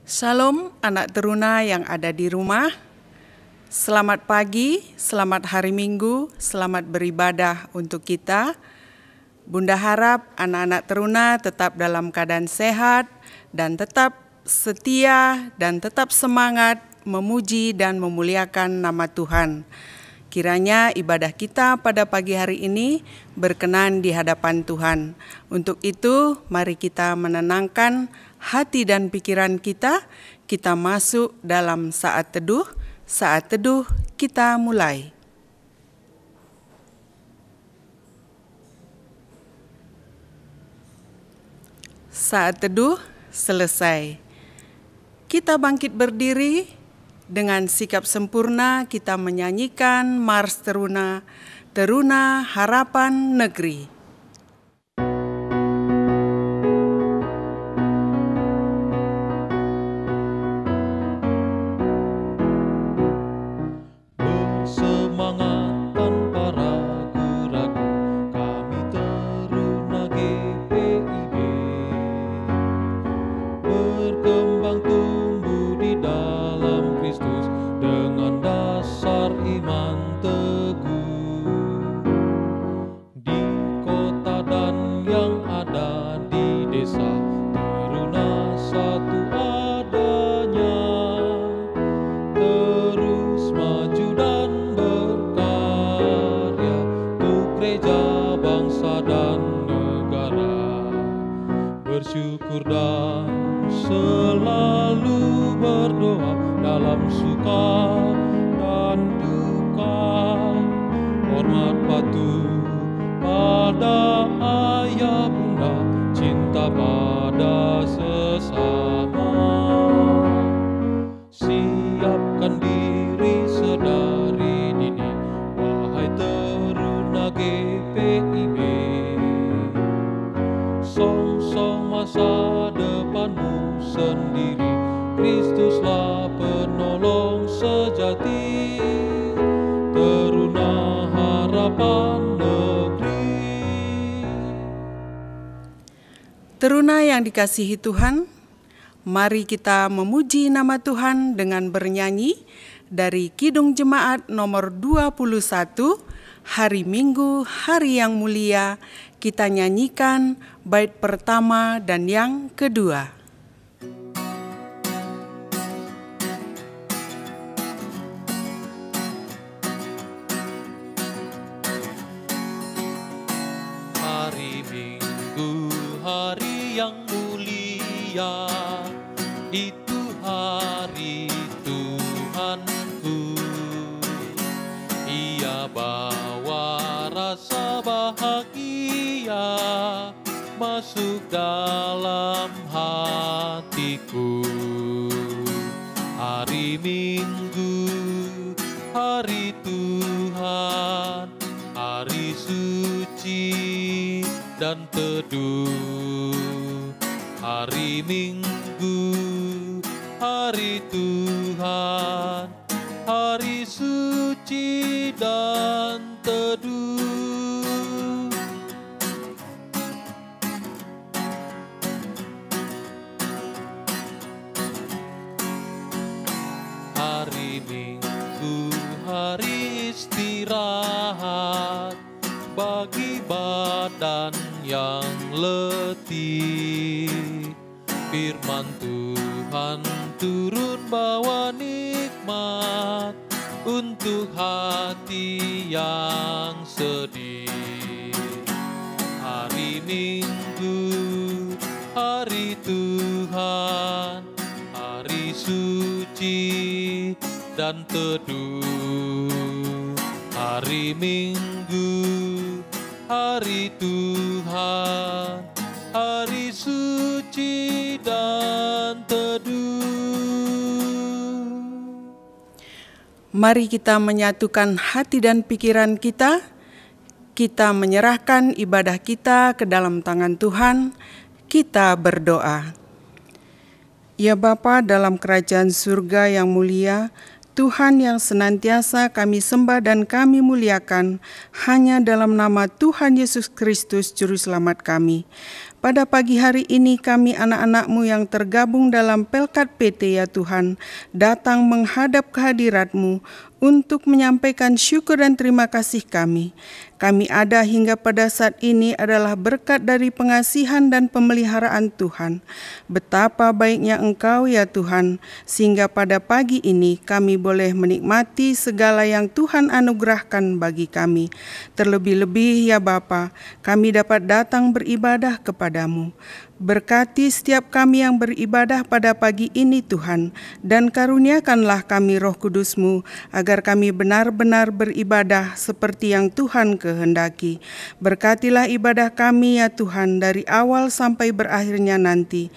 Salam anak teruna yang ada di rumah. Selamat pagi, selamat hari Minggu, selamat beribadah untuk kita. Bunda harap anak-anak teruna tetap dalam keadaan sehat dan tetap setia dan tetap semangat memuji dan memuliakan nama Tuhan. Kiranya ibadah kita pada pagi hari ini berkenan di hadapan Tuhan. Untuk itu, mari kita menenangkan hati dan pikiran kita masuk dalam saat teduh. Saat teduh kita mulai. Saat teduh selesai. Kita bangkit berdiri, dengan sikap sempurna kita menyanyikan Mars Teruna, Teruna Harapan Negeri. Bersyukur dan selalu berdoa dalam suka dan duka. Hormat patuh pada ayah bunda, cinta pada sesama. Siapkan diri sedari dini, wahai teruna GPIB. Song-song masa depanmu sendiri, Kristuslah penolong sejati, teruna harapan negeri. Teruna yang dikasihi Tuhan, mari kita memuji nama Tuhan dengan bernyanyi dari Kidung Jemaat nomor 21, Hari Minggu, Hari yang Mulia. Kita nyanyikan bait pertama dan yang kedua. Hari Minggu, hari yang mulia, itu hari Tuhanku. Ia bawa rasa bahagia masuk dalam hatiku. Hari Minggu, hari Tuhan, hari suci dan teduh. Hari Minggu, hari Tuhan, hari suci dan teduh. Hari Minggu, hari istirahat bagi badan yang letih. Firman Tuhan turun bawa nikmat untuk hati yang sedih. Hari Minggu, hari Tuhan, hari suci dan teduh. Hari Minggu, hari Tuhan, hari suci dan teduh. Mari kita menyatukan hati dan pikiran kita menyerahkan ibadah kita ke dalam tangan Tuhan, kita berdoa. Ya Bapa dalam kerajaan surga yang mulia, Tuhan yang senantiasa kami sembah dan kami muliakan hanya dalam nama Tuhan Yesus Kristus Juru Selamat kami. Pada pagi hari ini kami anak-anak-Mu yang tergabung dalam Pelkat PT ya Tuhan, datang menghadap kehadirat-Mu untuk menyampaikan syukur dan terima kasih kami. Kami ada hingga pada saat ini adalah berkat dari pengasihan dan pemeliharaan Tuhan. Betapa baiknya Engkau ya Tuhan, sehingga pada pagi ini kami boleh menikmati segala yang Tuhan anugerahkan bagi kami. Terlebih-lebih ya Bapa, kami dapat datang beribadah kepadamu. Berkati setiap kami yang beribadah pada pagi ini Tuhan, dan karuniakanlah kami Roh Kudus-Mu, agar kami benar-benar beribadah seperti yang Tuhan kehendaki. Berkatilah ibadah kami ya Tuhan, dari awal sampai berakhirnya nanti.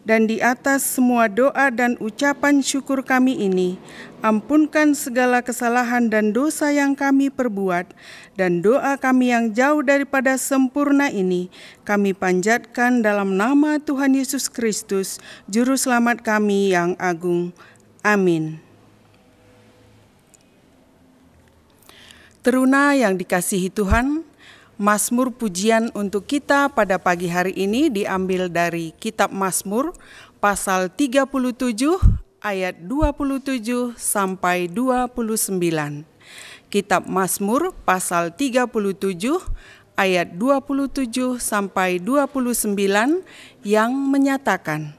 Dan di atas semua doa dan ucapan syukur kami ini, ampunkan segala kesalahan dan dosa yang kami perbuat, dan doa kami yang jauh daripada sempurna ini, kami panjatkan dalam nama Tuhan Yesus Kristus, Juru Selamat kami yang agung. Amin. Teruna yang dikasihi Tuhan, Mazmur pujian untuk kita pada pagi hari ini diambil dari Kitab Mazmur pasal 37 ayat 27 sampai 29. Kitab Mazmur pasal 37 ayat 27 sampai 29 yang menyatakan,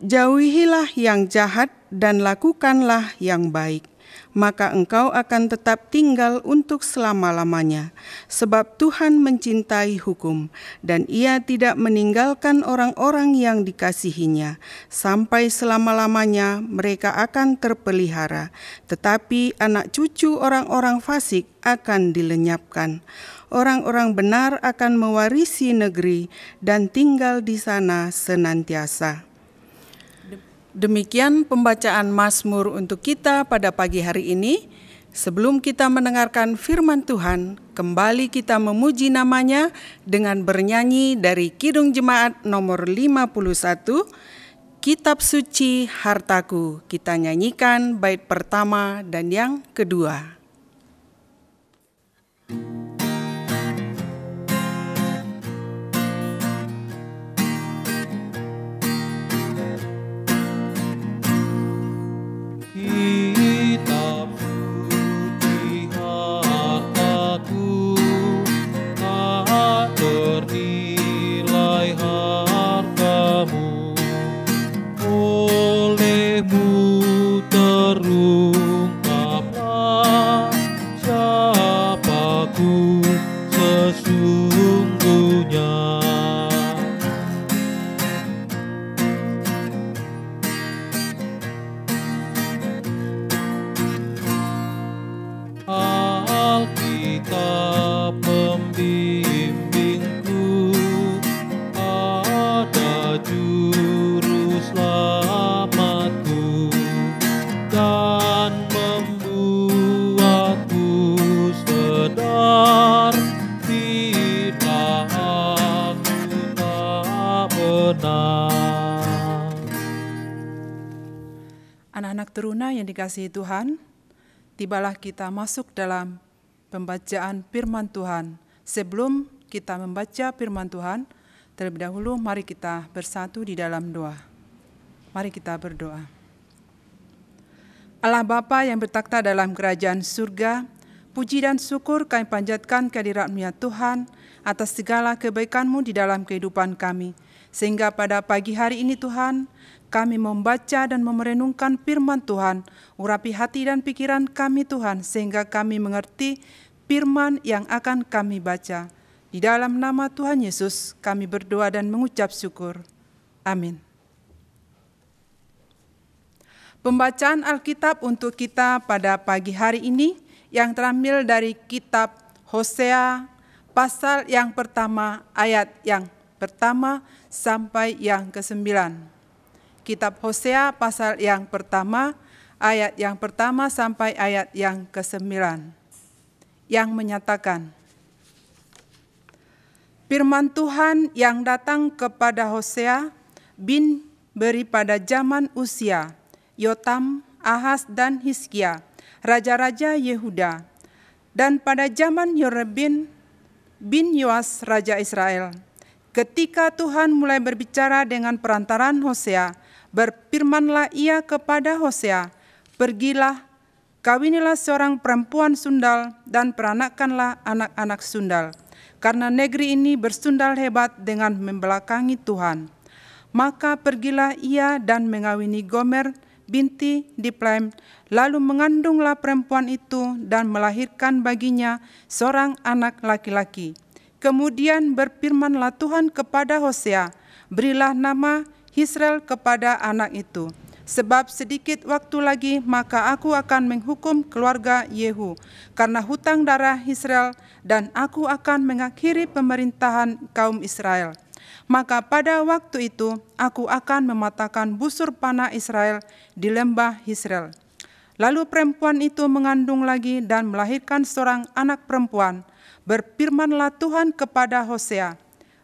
"Jauhilah yang jahat dan lakukanlah yang baik, maka engkau akan tetap tinggal untuk selama-lamanya. Sebab Tuhan mencintai hukum, dan Ia tidak meninggalkan orang-orang yang dikasihinya. Sampai selama-lamanya mereka akan terpelihara, tetapi anak cucu orang-orang fasik akan dilenyapkan. Orang-orang benar akan mewarisi negeri dan tinggal di sana senantiasa." Demikian pembacaan Mazmur untuk kita pada pagi hari ini. Sebelum kita mendengarkan firman Tuhan, kembali kita memuji namanya dengan bernyanyi dari Kidung Jemaat nomor 51, Kitab Suci Hartaku. Kita nyanyikan bait pertama dan yang kedua. Anak-anak teruna yang dikasihi Tuhan, tibalah kita masuk dalam pembacaan firman Tuhan. Sebelum kita membaca firman Tuhan, terlebih dahulu mari kita bersatu di dalam doa. Mari kita berdoa. Allah Bapa yang bertakhta dalam kerajaan surga, puji dan syukur kami panjatkan kehadirat-Mu ya Tuhan atas segala kebaikan-Mu di dalam kehidupan kami. Sehingga pada pagi hari ini Tuhan, kami membaca dan merenungkan firman Tuhan, urapi hati dan pikiran kami Tuhan, sehingga kami mengerti firman yang akan kami baca. Di dalam nama Tuhan Yesus kami berdoa dan mengucap syukur. Amin. Pembacaan Alkitab untuk kita pada pagi hari ini yang terambil dari kitab Hosea pasal yang pertama ayat yang pertama sampai yang ke-9. Kitab Hosea pasal yang pertama, ayat yang pertama sampai ayat yang ke-9, yang menyatakan, firman Tuhan yang datang kepada Hosea bin Beri pada zaman Uzia, Yotam, Ahaz, dan Hizkia, raja-raja Yehuda, dan pada zaman Yorebin, bin Yoas Raja Israel. Ketika Tuhan mulai berbicara dengan perantaran Hosea, berfirmanlah ia kepada Hosea, "Pergilah, kawinilah seorang perempuan sundal dan peranakanlah anak-anak sundal, karena negeri ini bersundal hebat dengan membelakangi Tuhan." Maka pergilah ia dan mengawini Gomer binti Diplaim, lalu mengandunglah perempuan itu dan melahirkan baginya seorang anak laki-laki. Kemudian berfirmanlah Tuhan kepada Hosea, "Berilah nama Israel kepada anak itu, sebab sedikit waktu lagi maka aku akan menghukum keluarga Yehu karena hutang darah Israel, dan aku akan mengakhiri pemerintahan kaum Israel. Maka pada waktu itu aku akan mematahkan busur panah Israel di lembah Israel." Lalu perempuan itu mengandung lagi dan melahirkan seorang anak perempuan. Berfirmanlah Tuhan kepada Hosea,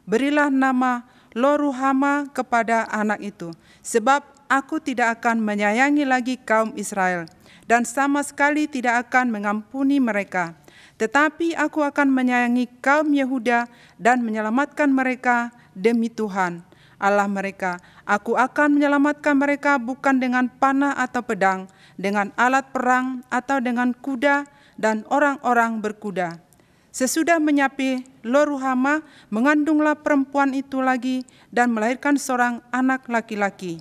"Berilah nama Lo-ruhama kepada anak itu, sebab aku tidak akan menyayangi lagi kaum Israel, dan sama sekali tidak akan mengampuni mereka. Tetapi aku akan menyayangi kaum Yehuda dan menyelamatkan mereka demi Tuhan Allah mereka. Aku akan menyelamatkan mereka bukan dengan panah atau pedang, dengan alat perang atau dengan kuda dan orang-orang berkuda." Sesudah menyapi Lo-ruhama, mengandunglah perempuan itu lagi dan melahirkan seorang anak laki-laki.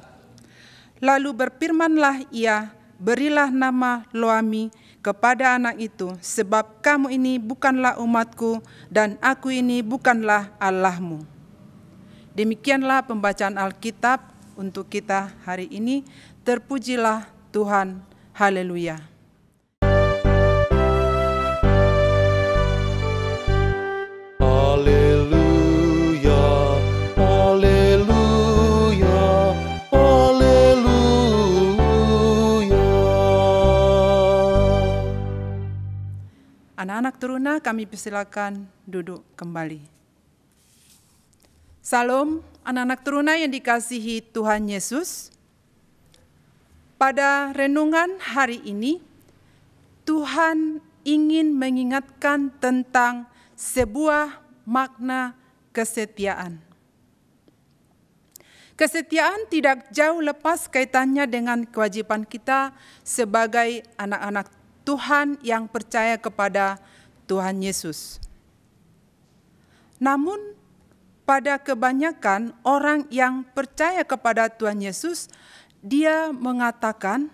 Lalu berfirmanlah ia, "Berilah nama Lo-ami kepada anak itu, sebab kamu ini bukanlah umatku dan aku ini bukanlah Allahmu." Demikianlah pembacaan Alkitab untuk kita hari ini. Terpujilah Tuhan. Haleluya. Haleluya, haleluya, haleluya. Anak-anak teruna, kami persilakan duduk kembali. Salam, anak-anak teruna yang dikasihi Tuhan Yesus. Pada renungan hari ini, Tuhan ingin mengingatkan tentang sebuah makna kesetiaan. Kesetiaan tidak jauh lepas kaitannya dengan kewajiban kita sebagai anak-anak Tuhan yang percaya kepada Tuhan Yesus. Namun, pada kebanyakan orang yang percaya kepada Tuhan Yesus, dia mengatakan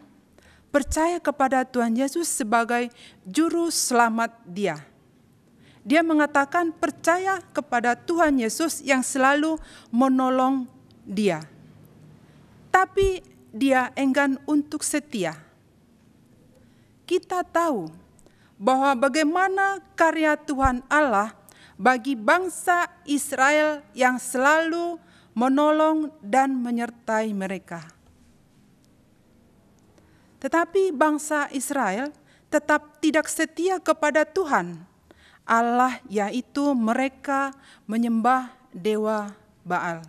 percaya kepada Tuhan Yesus sebagai juru selamat dia. Dia mengatakan percaya kepada Tuhan Yesus yang selalu menolong dia. Tapi dia enggan untuk setia. Kita tahu bahwa bagaimana karya Tuhan Allah bagi bangsa Israel yang selalu menolong dan menyertai mereka. Tetapi bangsa Israel tetap tidak setia kepada Tuhan Allah, yaitu mereka menyembah dewa Baal.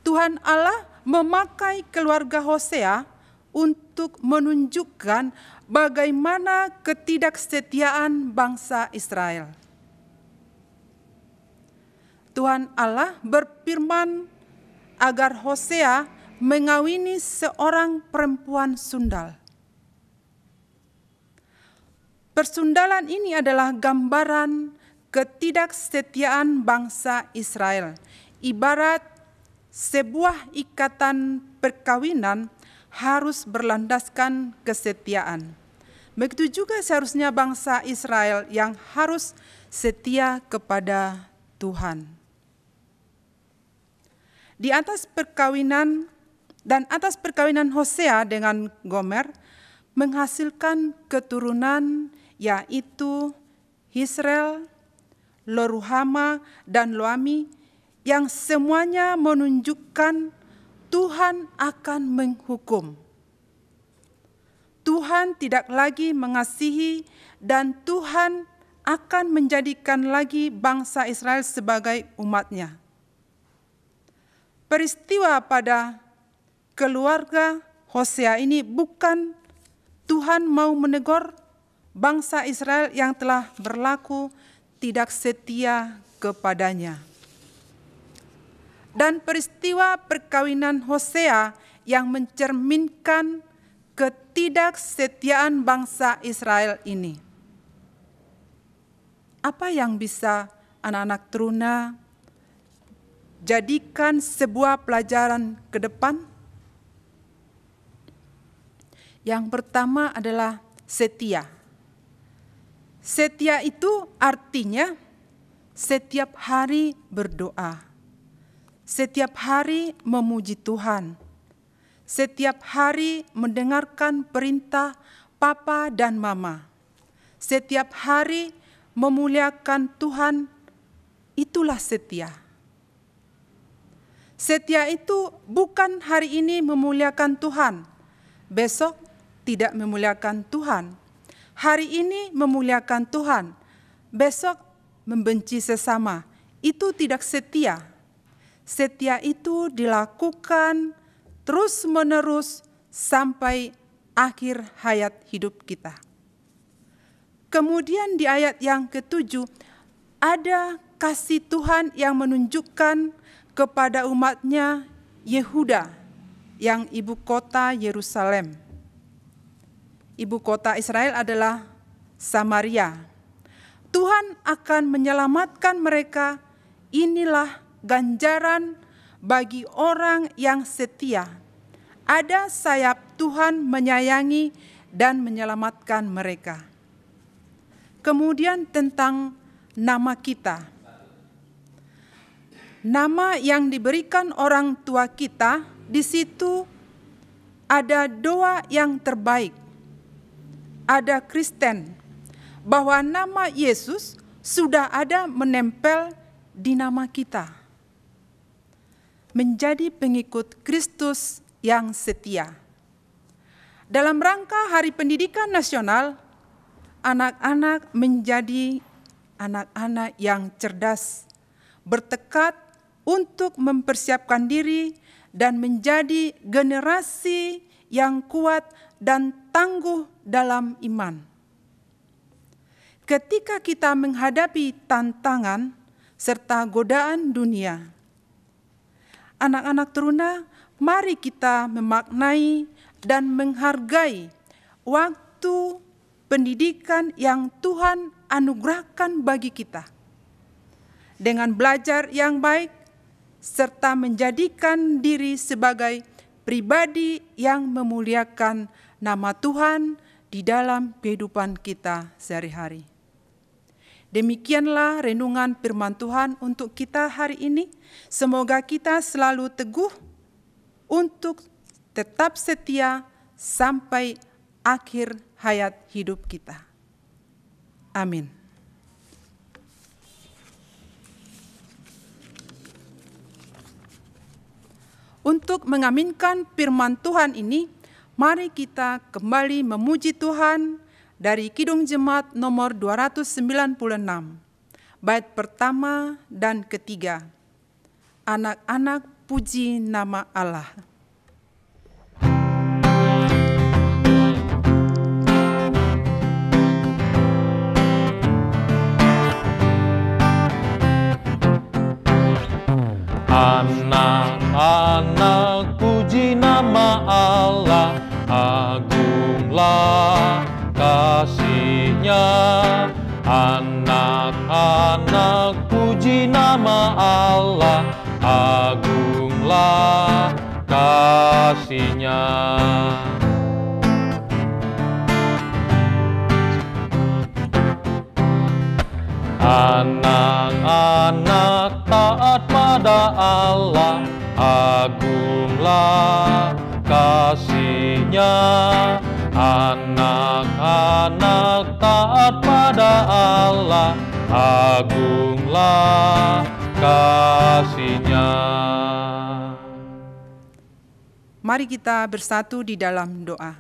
Tuhan Allah memakai keluarga Hosea untuk menunjukkan bagaimana ketidaksetiaan bangsa Israel. Tuhan Allah berfirman agar Hosea mengawini seorang perempuan sundal. Persundalan ini adalah gambaran ketidaksetiaan bangsa Israel. Ibarat sebuah ikatan perkawinan harus berlandaskan kesetiaan. Begitu juga seharusnya bangsa Israel yang harus setia kepada Tuhan. Di atas perkawinan Hosea dengan Gomer menghasilkan keturunan yaitu Israel, Lo-ruhama, dan Lo-ami yang semuanya menunjukkan Tuhan akan menghukum. Tuhan tidak lagi mengasihi dan Tuhan akan menjadikan lagi bangsa Israel sebagai umatnya. Peristiwa pada keluarga Hosea ini bukan Tuhan mau menegur bangsa Israel yang telah berlaku tidak setia kepadanya. Dan peristiwa perkawinan Hosea yang mencerminkan ketidaksetiaan bangsa Israel ini. Apa yang bisa anak-anak teruna jadikan sebuah pelajaran ke depan? Yang pertama adalah setia. Setia itu artinya setiap hari berdoa, setiap hari memuji Tuhan, setiap hari mendengarkan perintah papa dan mama, setiap hari memuliakan Tuhan, itulah setia. Setia itu bukan hari ini memuliakan Tuhan, besok tidak memuliakan Tuhan. Hari ini memuliakan Tuhan, besok membenci sesama. Itu tidak setia. Setia itu dilakukan terus-menerus sampai akhir hayat hidup kita. Kemudian di ayat yang ke-7, ada kasih Tuhan yang menunjukkan kepada umatnya Yehuda, yang ibu kota Yerusalem. Ibu kota Israel adalah Samaria. Tuhan akan menyelamatkan mereka. Inilah ganjaran bagi orang yang setia. Ada sayap Tuhan menyayangi dan menyelamatkan mereka. Kemudian tentang nama kita. Nama yang diberikan orang tua kita, di situ ada doa yang terbaik. Ada Kristen, bahwa nama Yesus sudah ada menempel di nama kita. Menjadi pengikut Kristus yang setia. Dalam rangka Hari Pendidikan Nasional, anak-anak menjadi anak-anak yang cerdas, bertekad untuk mempersiapkan diri dan menjadi generasi yang kuat dan tangguh dalam iman. Ketika kita menghadapi tantangan serta godaan dunia, anak-anak teruna, mari kita memaknai dan menghargai waktu pendidikan yang Tuhan anugerahkan bagi kita. Dengan belajar yang baik, serta menjadikan diri sebagai pribadi yang memuliakan nama Tuhan di dalam kehidupan kita sehari-hari. Demikianlah renungan firman Tuhan untuk kita hari ini. Semoga kita selalu teguh untuk tetap setia sampai akhir hayat hidup kita. Amin. Untuk mengaminkan firman Tuhan ini, mari kita kembali memuji Tuhan dari Kidung Jemaat nomor 296, bait pertama dan ketiga. Anak-anak puji nama Allah. Anak-anak puji nama Allah, agunglah kasih-Nya. Anak-anak puji nama Allah, agunglah kasih-Nya. Anak-anak taat pada Allah, agunglah kasih-Nya. Anak-anak taat pada Allah, agunglah kasih-Nya. Mari kita bersatu di dalam doa.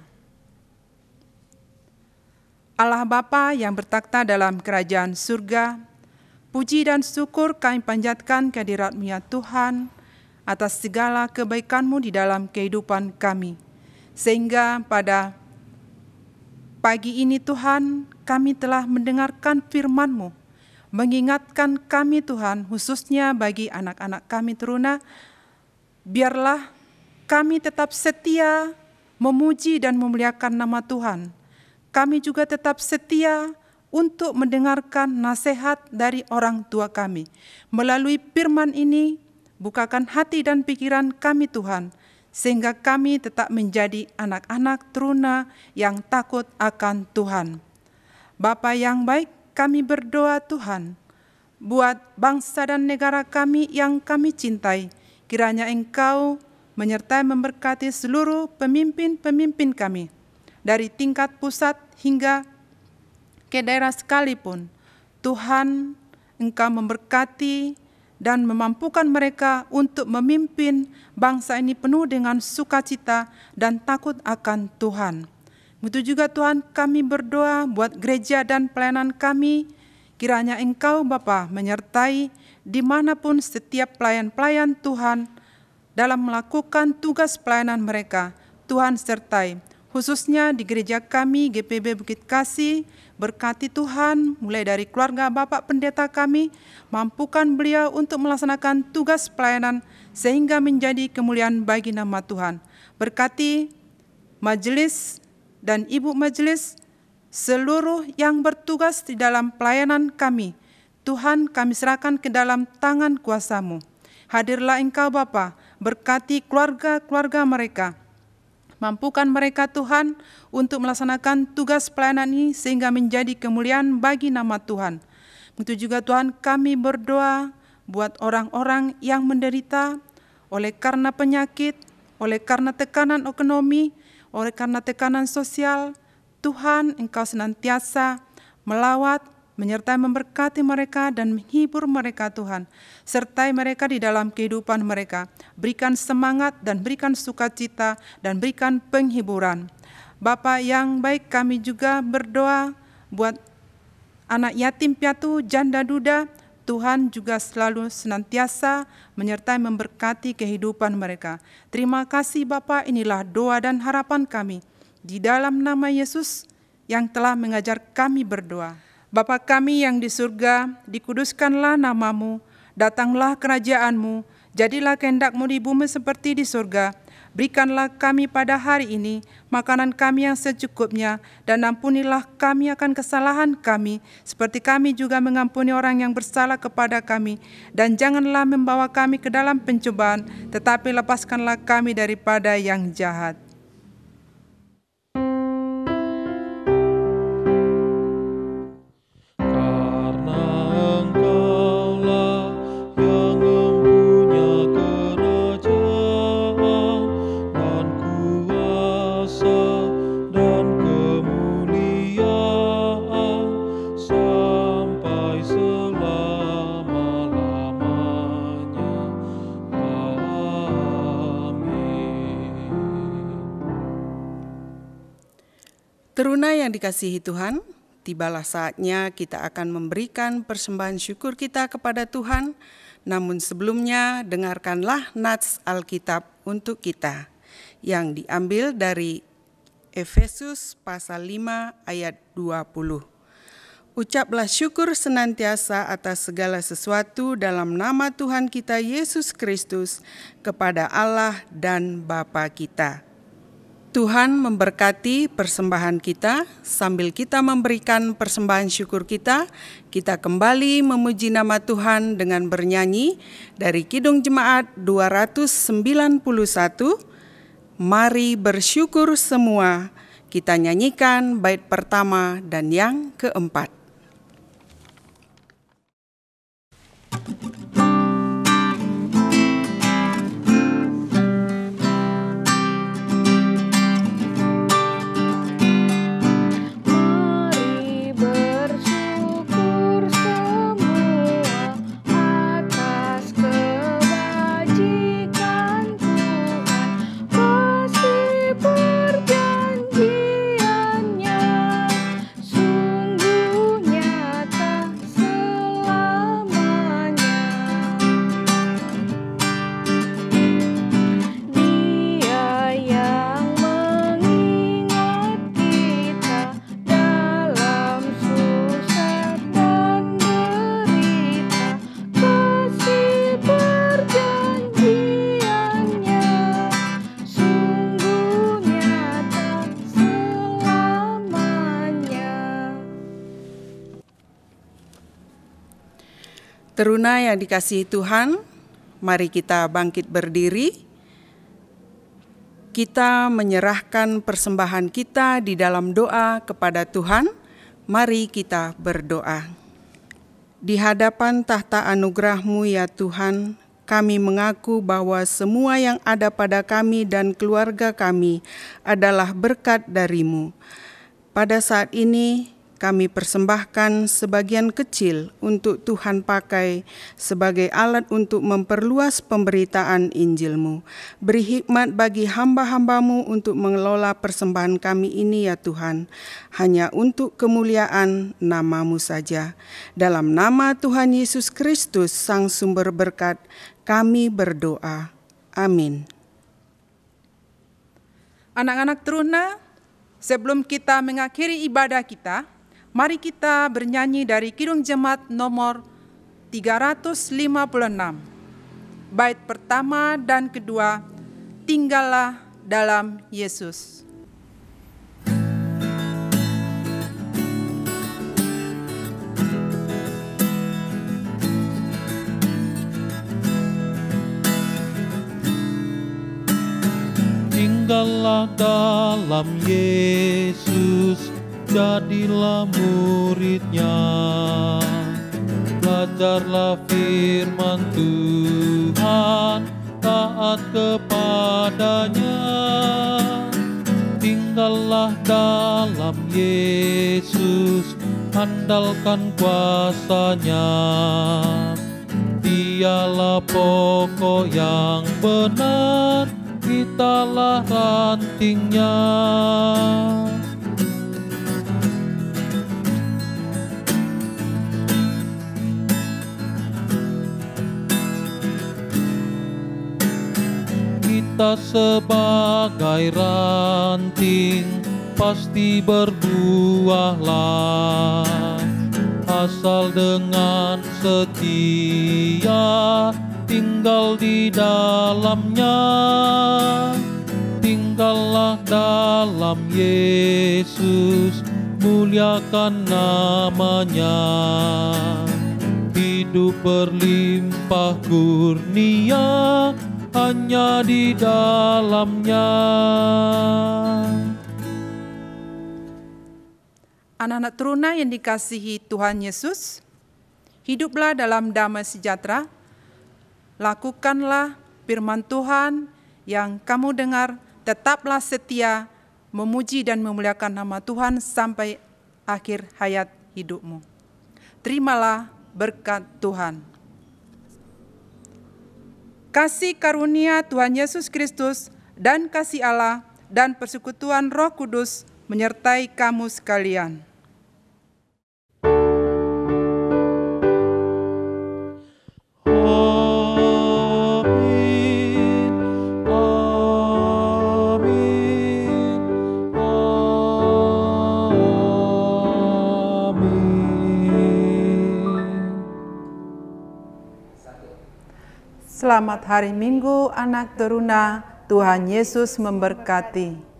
Allah Bapa yang bertakhta dalam kerajaan surga, puji dan syukur kami panjatkan kehadirat-Mu ya Tuhan, atas segala kebaikan-Mu di dalam kehidupan kami. Sehingga pada pagi ini Tuhan, kami telah mendengarkan firman-Mu, mengingatkan kami Tuhan, khususnya bagi anak-anak kami teruna, biarlah kami tetap setia memuji dan memuliakan nama Tuhan. Kami juga tetap setia untuk mendengarkan nasihat dari orang tua kami. Melalui firman ini, bukakan hati dan pikiran kami Tuhan, sehingga kami tetap menjadi anak-anak teruna yang takut akan Tuhan. Bapa yang baik, kami berdoa Tuhan, buat bangsa dan negara kami yang kami cintai, kiranya Engkau menyertai memberkati seluruh pemimpin-pemimpin kami, dari tingkat pusat hingga ke daerah sekalipun. Tuhan, Engkau memberkati dan memampukan mereka untuk memimpin bangsa ini penuh dengan sukacita dan takut akan Tuhan. Begitu juga Tuhan, kami berdoa buat gereja dan pelayanan kami, kiranya Engkau Bapa menyertai dimanapun setiap pelayan-pelayan Tuhan dalam melakukan tugas pelayanan mereka. Tuhan sertai, khususnya di gereja kami GPB Bukit Kasih. Berkati Tuhan, mulai dari keluarga Bapak Pendeta kami, mampukan beliau untuk melaksanakan tugas pelayanan sehingga menjadi kemuliaan bagi nama Tuhan. Berkati majelis dan ibu majelis, seluruh yang bertugas di dalam pelayanan kami. Tuhan, kami serahkan ke dalam tangan kuasa-Mu. Hadirlah Engkau Bapa, berkati keluarga-keluarga mereka. Mampukan mereka Tuhan untuk melaksanakan tugas pelayanan ini sehingga menjadi kemuliaan bagi nama Tuhan. Begitu juga Tuhan, kami berdoa buat orang-orang yang menderita oleh karena penyakit, oleh karena tekanan ekonomi, oleh karena tekanan sosial. Tuhan, Engkau senantiasa melawat, menyertai memberkati mereka dan menghibur mereka Tuhan. Sertai mereka di dalam kehidupan mereka. Berikan semangat dan berikan sukacita dan berikan penghiburan. Bapa yang baik, kami juga berdoa buat anak yatim piatu, janda duda. Tuhan juga selalu senantiasa menyertai memberkati kehidupan mereka. Terima kasih Bapa, inilah doa dan harapan kami. Di dalam nama Yesus yang telah mengajar kami berdoa. Bapa kami yang di surga, dikuduskanlah nama-Mu, datanglah kerajaan-Mu, jadilah kehendak-Mu di bumi seperti di surga. Berikanlah kami pada hari ini makanan kami yang secukupnya, dan ampunilah kami akan kesalahan kami, seperti kami juga mengampuni orang yang bersalah kepada kami. Dan janganlah membawa kami ke dalam pencobaan, tetapi lepaskanlah kami daripada yang jahat. Teruna yang dikasihi Tuhan, tibalah saatnya kita akan memberikan persembahan syukur kita kepada Tuhan. Namun sebelumnya, dengarkanlah nats Alkitab untuk kita yang diambil dari Efesus pasal 5 ayat 20. Ucaplah syukur senantiasa atas segala sesuatu dalam nama Tuhan kita Yesus Kristus kepada Allah dan Bapa kita. Tuhan memberkati persembahan kita. Sambil kita memberikan persembahan syukur kita kembali memuji nama Tuhan dengan bernyanyi dari Kidung Jemaat 291, Mari bersyukur semua. Kita nyanyikan bait pertama dan yang keempat. Perjanjiannya sungguh Teruna yang dikasihi Tuhan, mari kita bangkit berdiri. Kita menyerahkan persembahan kita di dalam doa kepada Tuhan. Mari kita berdoa. Di hadapan tahta anugerah-Mu ya Tuhan, kami mengaku bahwa semua yang ada pada kami dan keluarga kami adalah berkat dari-Mu. Pada saat ini, kami persembahkan sebagian kecil untuk Tuhan pakai sebagai alat untuk memperluas pemberitaan Injil-Mu. Beri hikmat bagi hamba-hamba-Mu untuk mengelola persembahan kami ini ya Tuhan, hanya untuk kemuliaan nama-Mu saja. Dalam nama Tuhan Yesus Kristus, Sang Sumber Berkat, kami berdoa. Amin. Anak-anak teruna, sebelum kita mengakhiri ibadah kita, mari kita bernyanyi dari Kidung Jemaat nomor 356. Bait pertama dan kedua, Tinggallah dalam Yesus. Tinggallah dalam Yesus, jadilah murid-Nya. Belajarlah firman Tuhan, taat kepadanya. Tinggallah dalam Yesus, andalkan kuasa-Nya. Dialah pokok yang benar, kitalah ranting-Nya. Kita sebagai ranting pasti berbuahlah, asal dengan setia tinggal di dalamnya. Tinggallah dalam Yesus, muliakan namanya. Hidup berlimpah kurnia hanya di dalamnya. Anak-anak teruna yang dikasihi Tuhan Yesus, hiduplah dalam damai sejahtera. Lakukanlah firman Tuhan yang kamu dengar, tetaplah setia memuji dan memuliakan nama Tuhan sampai akhir hayat hidupmu. Terimalah berkat Tuhan. Kasih karunia Tuhan Yesus Kristus dan kasih Allah dan persekutuan Roh Kudus menyertai kamu sekalian. Selamat hari Minggu, anak teruna. Tuhan Yesus memberkati.